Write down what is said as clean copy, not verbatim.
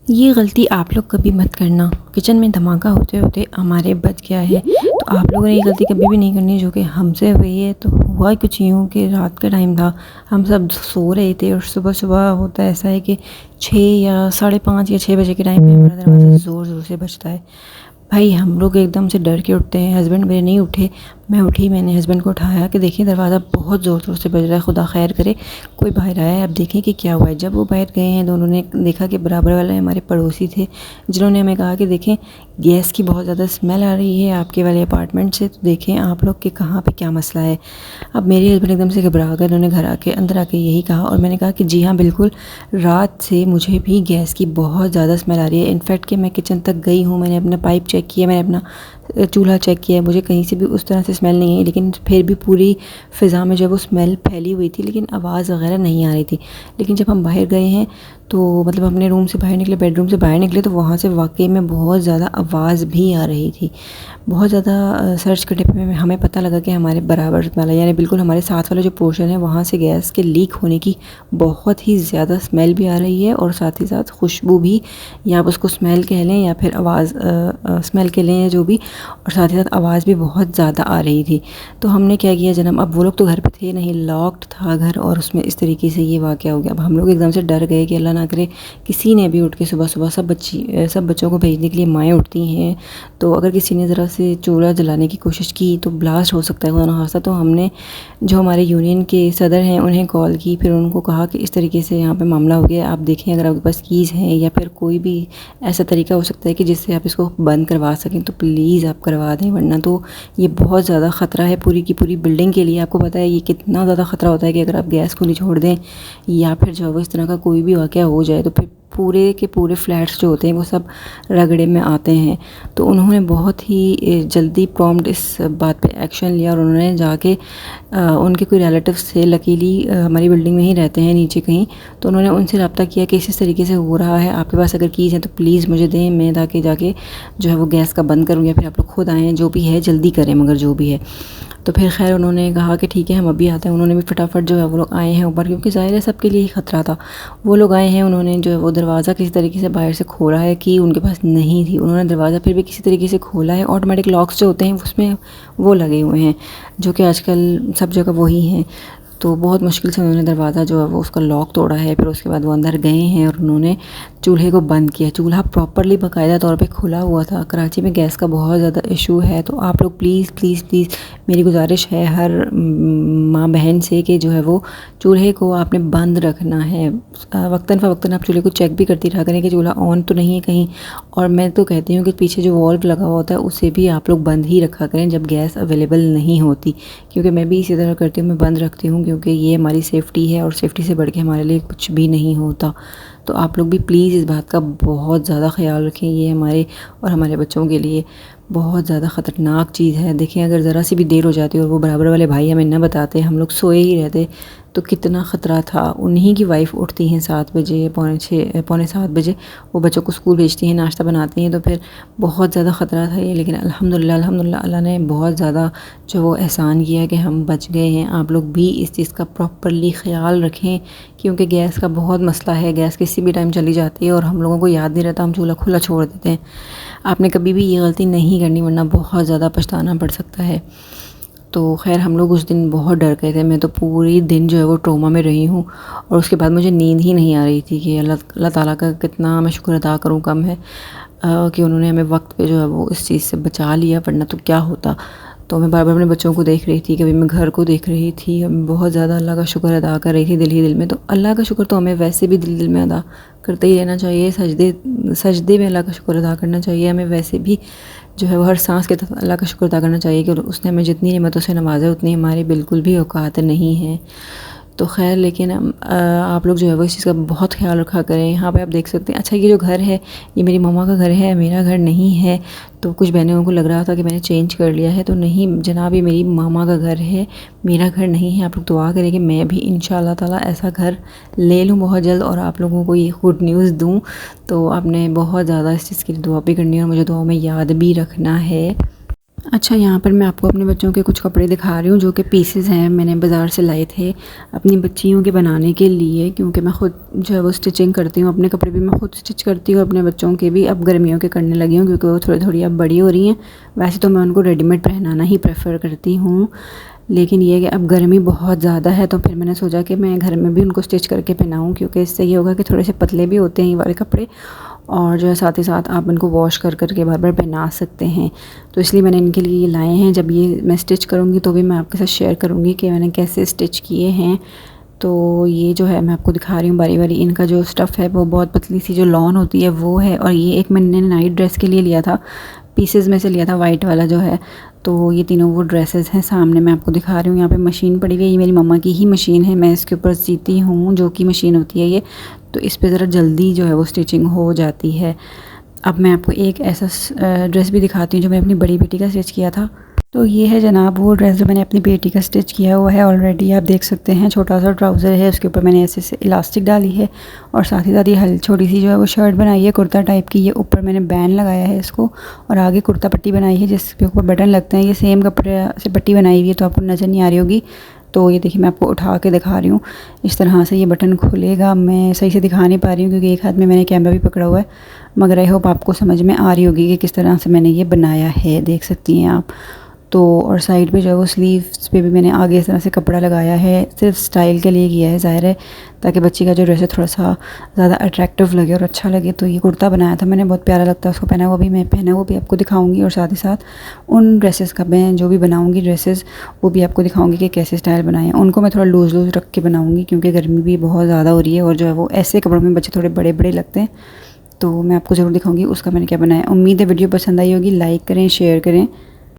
ये गलती आप लोग कभी मत करना। किचन में धमाका होते होते हमारे बच गया है, तो आप लोगों ने ये गलती कभी भी नहीं करनी जो कि हमसे हुई है। तो हुआ कुछ यूँ कि रात का टाइम था, हम सब सो रहे थे और सुबह सुबह होता ऐसा है कि 6 या 5:30 या 6 बजे के टाइम पे हमारा दरवाज़ा ज़ोर ज़ोर से बजता है। भाई हम लोग एकदम से डर के उठते हैं। हस्बैंड मेरे नहीं उठे, मैं उठी। मैंने हस्बैंड को उठाया कि देखिए दरवाज़ा बहुत ज़ोर ज़ोर से बज रहा है, खुदा खैर करे कोई बाहर आया है, अब देखें कि क्या हुआ है। जब वो बाहर गए हैं तो उन्होंने देखा कि बराबर वाले हमारे पड़ोसी थे, जिन्होंने हमें कहा कि देखें गैस की बहुत ज़्यादा स्मेल आ रही है आपके वाले अपार्टमेंट से, तो देखें आप लोग के कहाँ पे क्या मसला है। अब मेरे हस्बैंड एकदम से घबरा गए, उन्होंने घर आके अंदर आके यही कहा और मैंने कहा कि जी हाँ बिल्कुल, रात से मुझे भी गैस की बहुत ज़्यादा स्मेल आ रही है। इनफैक्ट कि मैं किचन तक गई हूँ, मैंने अपना पाइप चेक किया, मैंने अपना चूल्हा चेक किया, मुझे कहीं से भी उस तरह से स्मेल नहीं आई। लेकिन फिर भी पूरी फ़िज़ा में जब वो स्मेल फैली हुई थी, लेकिन आवाज़ वगैरह नहीं आ रही थी। लेकिन जब हम बाहर गए हैं तो मतलब अपने रूम से बाहर निकले, बेडरूम से बाहर निकले, तो वहाँ से वाकई में बहुत ज़्यादा आवाज़ भी आ रही थी। बहुत ज़्यादा सर्च करने पे हमें पता लगा कि हमारे बराबर वाला यानी बिल्कुल हमारे साथ वाला जो पोर्शन है वहाँ से गैस के लीक होने की बहुत ही ज़्यादा स्मेल भी आ रही है और साथ ही साथ खुशबू भी, या आप उसको स्मेल कह लें या फिर आवाज़ स्मेल कह लें या जो भी, और साथ ही साथ आवाज़ भी बहुत ज़्यादा आ रही थी। तो हमने क्या किया जनाब, अब वो लोग तो घर पे थे नहीं, लॉक्ड था घर, और उसमें इस तरीके से ये वाक़या हो गया। अब हम लोग एकदम से डर गए कि अल्लाह ना करे किसी ने भी उठ के सुबह सुबह सब बच्चों को भेजने के लिए माएँ उठती हैं, तो अगर किसी ने ज़रा से चूल्हा जलाने की कोशिश की तो ब्लास्ट हो सकता है खुदा ना खास्ता। तो हमने जो हमारे यूनियन के सदर हैं उन्हें कॉल की, फिर उनको कहा कि इस तरीके से यहाँ पे मामला हो गया, आप देखें अगर आपके पास कीज़ हैं या फिर कोई भी ऐसा तरीका हो सकता है कि जिससे आप इसको बंद करवा सकें तो प्लीज़ आप करवा दें, वरना तो ये बहुत ज़्यादा ख़तरा है पूरी की पूरी बिल्डिंग के लिए। आपको पता है ये कितना ज़्यादा ख़तरा होता है कि अगर आप गैस खुली छोड़ दें या फिर जो है इस तरह का कोई भी वाक़या हो जाए तो फिर पूरे के पूरे फ्लैट्स जो होते हैं वो सब रगड़े में आते हैं। तो उन्होंने बहुत ही जल्दी प्रॉम्प्ट इस बात पे एक्शन लिया और उन्होंने जाके उनके कोई रिलेटिव्स थे, लकीली हमारी बिल्डिंग में ही रहते हैं नीचे कहीं, तो उन्होंने उनसे रब्ता किया कि इस तरीके से हो रहा है, आपके पास अगर कीज़ हैं तो प्लीज़ मुझे दें, मैं ताकि जाके जो है वो गैस का बंद करूँ या फिर आप लोग खुद आएँ, जो भी है जल्दी करें मगर जो भी है। तो फिर खैर उन्होंने कहा कि ठीक है हम अभी आते हैं। उन्होंने भी फटाफट जो है वो लोग आए हैं ऊपर, क्योंकि ज़ाहिर है सबके लिए ही ख़तरा था। वो लोग आए हैं, उन्होंने जो है वो दरवाज़ा किसी तरीके से बाहर से खोला है कि उनके पास नहीं थी, उन्होंने दरवाज़ा फिर भी किसी तरीके से खोला है। ऑटोमेटिक लॉक्स जो होते हैं उसमें वो लगे हुए हैं, जो कि आजकल सब जगह वही हैं। तो बहुत मुश्किल से उन्होंने दरवाज़ा जो है वो उसका लॉक तोड़ा है। फिर उसके बाद वो अंदर गए हैं और उन्होंने चूल्हे को बंद किया। चूल्हा प्रॉपरली बाकायदा तौर पे खुला हुआ था। कराची में गैस का बहुत ज़्यादा इशू है, तो आप लोग प्लीज़ प्लीज़ प्लीज़ मेरी गुजारिश है हर माँ बहन से कि जो है वो चूल्हे को आपने बंद रखना है। वक्तन फ़वक्तन आप चूल्हे को चेक भी करती रहा करें कि चूल्हा ऑन तो नहीं है कहीं। और मैं तो कहती हूँ कि पीछे जो वॉल्व लगा हुआ होता है उसे भी आप लोग बंद ही रखा करें जब गैस अवेलेबल नहीं होती, क्योंकि मैं भी इसी तरह करती हूँ, मैं बंद रखती हूँ क्योंकि ये हमारी सेफ़्टी है और सेफ़्टी से बढ़ के हमारे लिए कुछ भी नहीं होता। तो आप लोग भी प्लीज़ इस बात का बहुत ज़्यादा ख़्याल रखें, ये हमारे और हमारे बच्चों के लिए बहुत ज़्यादा ख़तरनाक चीज़ है। देखें अगर ज़रा सी भी देर हो जाती और वो बराबर वाले भाई हमें ना बताते, हम लोग सोए ही रहते, तो कितना ख़तरा था। उन्हीं की वाइफ उठती हैं 7 बजे, पौने 7 बजे, वो बच्चों को स्कूल भेजती हैं, नाश्ता बनाती हैं, तो फिर बहुत ज़्यादा ख़तरा था ये। लेकिन अल्हम्दुलिल्लाह अल्हम्दुलिल्लाह अल्लाह ने बहुत ज़्यादा जो वो एहसान किया कि हम बच गए हैं। आप लोग भी इस चीज़ का प्रॉपरली ख़्याल रखें, क्योंकि गैस का बहुत मसला है। गैस किसी भी टाइम चली जाती है और हम लोगों को याद नहीं रहता, हम चूल्हा खुला छोड़ देते हैं। आपने कभी भी ये गलती नहीं करनी, वरना बहुत ज़्यादा पछताना पड़ सकता है। तो ख़ैर हम लोग उस दिन बहुत डर गए थे। मैं तो पूरी दिन जो है वो ट्रोमा में रही हूँ और उसके बाद मुझे नींद ही नहीं आ रही थी कि अल्लाह ताला का कितना मैं शुक्र अदा करूँ कम है कि उन्होंने हमें वक्त पे जो है वो इस चीज़ से बचा लिया, वरना तो क्या होता। तो मैं बार-बार अपने बच्चों को देख रही थी, कभी मैं घर को देख रही थी, बहुत ज़्यादा अल्लाह का शुक्र अदा कर रही थी दिल ही दिल में। तो अल्लाह का शुक्र तो हमें वैसे भी दिल दिल में अदा करते ही रहना चाहिए, सजदे में अल्लाह का शुक्र अदा करना चाहिए। हमें वैसे भी जो है वो हर सांस के तहत अल्लाह का शुक्र अदा करना चाहिए कि उसने हमें जितनी नेमतों से नवाजा उतनी हमारी बिल्कुल भी औकात नहीं है। तो ख़ैर लेकिन आप लोग जो है वो इस चीज़ का बहुत ख़्याल रखा करें। यहाँ पे आप देख सकते हैं, अच्छा ये जो घर है ये मेरी मम्मा का घर है, मेरा घर नहीं है। तो कुछ बहनों को लग रहा था कि मैंने चेंज कर लिया है, तो नहीं जनाब, ये मेरी मामा का घर है, मेरा घर नहीं है। आप लोग दुआ करें कि मैं भी इंशाअल्लाह ताला ऐसा घर ले लूँ बहुत जल्द और आप लोगों को ये गुड न्यूज़ दूँ। तो आपने बहुत ज़्यादा इस चीज़ की दुआ भी करनी है और मुझे दुआ में याद भी रखना है। अच्छा, यहाँ पर मैं आपको अपने बच्चों के कुछ कपड़े दिखा रही हूँ जो कि पीसेस हैं, मैंने बाज़ार से लाए थे अपनी बच्चियों के बनाने के लिए, क्योंकि मैं ख़ुद जो है वो स्टिचिंग करती हूँ। अपने कपड़े भी मैं ख़ुद स्टिच करती हूँ, अपने बच्चों के भी अब गर्मियों के करने लगी हूँ क्योंकि वो थोड़ी थोड़ी अब बड़ी हो रही हैं। वैसे तो मैं उनको रेडीमेड पहनाना ही प्रेफर करती हूँ, लेकिन ये कि अब गर्मी बहुत ज़्यादा है तो फिर मैंने सोचा कि मैं घर में भी उनको स्टिच करके पहनाऊँ, क्योंकि इससे ये होगा कि थोड़े से पतले भी होते हैं ये वाले कपड़े, और जो है साथ ही साथ आप इनको वॉश कर कर के बार बार पहना सकते हैं। तो इसलिए मैंने इनके लिए ये लाए हैं। जब ये मैं स्टिच करूँगी तो भी मैं आपके साथ शेयर करूँगी कि मैंने कैसे स्टिच किए हैं। तो ये जो है मैं आपको दिखा रही हूँ बारी बारी। इनका जो स्टफ़ है वो बहुत पतली सी जो लॉन होती है वो है, और ये एक मैंने नाइट ड्रेस के लिए लिया था, पीसेस में से लिया था वाइट वाला जो है। तो ये तीनों वो ड्रेसेस हैं, सामने मैं आपको दिखा रही हूँ। यहाँ पे मशीन पड़ी हुई है, ये मेरी मम्मा की ही मशीन है, मैं इसके ऊपर सीती हूँ, जो की मशीन होती है ये, तो इस पे ज़रा जल्दी जो है वो स्टिचिंग हो जाती है। अब मैं आपको एक ऐसा ड्रेस भी दिखाती हूँ जो मैंने अपनी बड़ी बेटी का स्टिच किया था। तो ये है जनाब वो ड्रेस जो मैंने अपनी बेटी का स्टिच किया हुआ है ऑलरेडी, आप देख सकते हैं। छोटा सा ट्राउज़र है, उसके ऊपर मैंने ऐसे से इलास्टिक डाली है, और साथ ही साथ ये छोटी सी जो है वो शर्ट बनाई है कुर्ता टाइप की। ये ऊपर मैंने बैन लगाया है इसको, और आगे कुर्ता पट्टी बनाई है जिसके ऊपर बटन लगते हैं। ये सेम कपड़े से पट्टी बनाई हुई है तो आपको नज़र नहीं आ रही होगी। तो ये देखिए मैं आपको उठा के दिखा रही हूँ, इस तरह से ये बटन खुलेगा। मैं सही से दिखा नहीं पा रही हूँ क्योंकि एक हाथ में मैंने कैमरा भी पकड़ा हुआ है, मगर आई होप आपको समझ में आ रही होगी कि किस तरह से मैंने ये बनाया है, देख सकती हैं आप। तो और साइड पे जो है वो स्लीव्स पे भी मैंने आगे इस तरह से कपड़ा लगाया है, सिर्फ स्टाइल के लिए किया है ज़ाहिर है, ताकि बच्ची का जो ड्रेस है थोड़ा सा ज़्यादा अट्रैक्टिव लगे और अच्छा लगे। तो ये कुर्ता बनाया था मैंने, बहुत प्यारा लगता है उसको पहना हुआ भी, मैं पहना वो भी आपको दिखाऊंगी, और साथ ही साथ उन ड्रेसेस का मैं जो भी बनाऊंगी ड्रेसेस वो भी आपको दिखाऊंगी कि कैसे स्टाइल बनाए हैं। उनको मैं थोड़ा लूज़ लूज़ रख के बनाऊँगी क्योंकि गर्मी भी बहुत ज़्यादा हो रही है, और जो है वो ऐसे कपड़ों में बच्चे थोड़े बड़े बड़े लगते हैं। तो मैं आपको ज़रूर दिखाऊँगी उसका मैंने क्या बनाया। उम्मीद है वीडियो पसंद आई होगी, लाइक करें, शेयर करें।